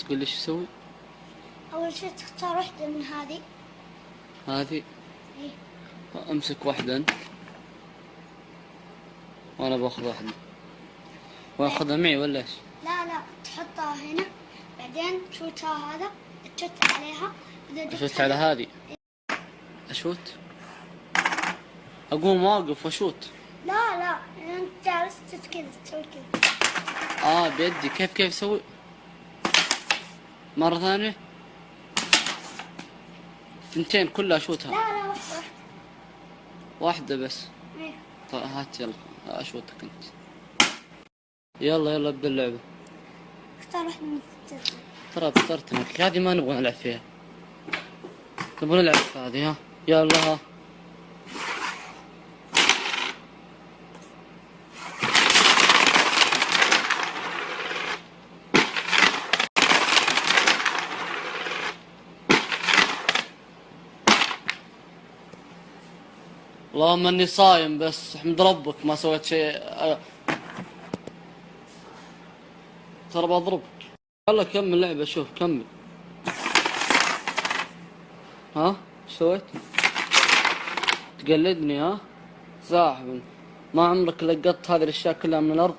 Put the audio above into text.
تقول لي ايش اسوي؟ أول شي تختار واحدة من هذه. هذه؟ إيه. امسك واحدة انت وانا باخذ واحدة. واخذها معي ولا ايش؟ لا تحطها هنا، بعدين تشوتها هذا، تشوت عليها. إذا جبت اشوت على هذه. اشوت؟ اقوم واقف واشوت؟ لا انت جالس كذا تسوي كذا. بيدي. كيف اسوي؟ مرة ثانية. ثنتين كلها اشوتها؟ لا واحدة. واحدة بس. إيه. طيب هات يلا اشوتك انت. يلا ابدا اللعبة. اختار واحدة من الستة. ترى اخترت لك هذه، ما نبغى نلعب فيها، نبغى نلعب في هذه. ها يلا ها. اللهم اني صايم بس احمد ربك ما سويت شيء. ترى بضربك. يلا كمل لعبة، شوف كمل. ها ايش سويت؟ تقلدني ها؟ صاحب ما عمرك لقطت هذه الاشياء كلها من الارض.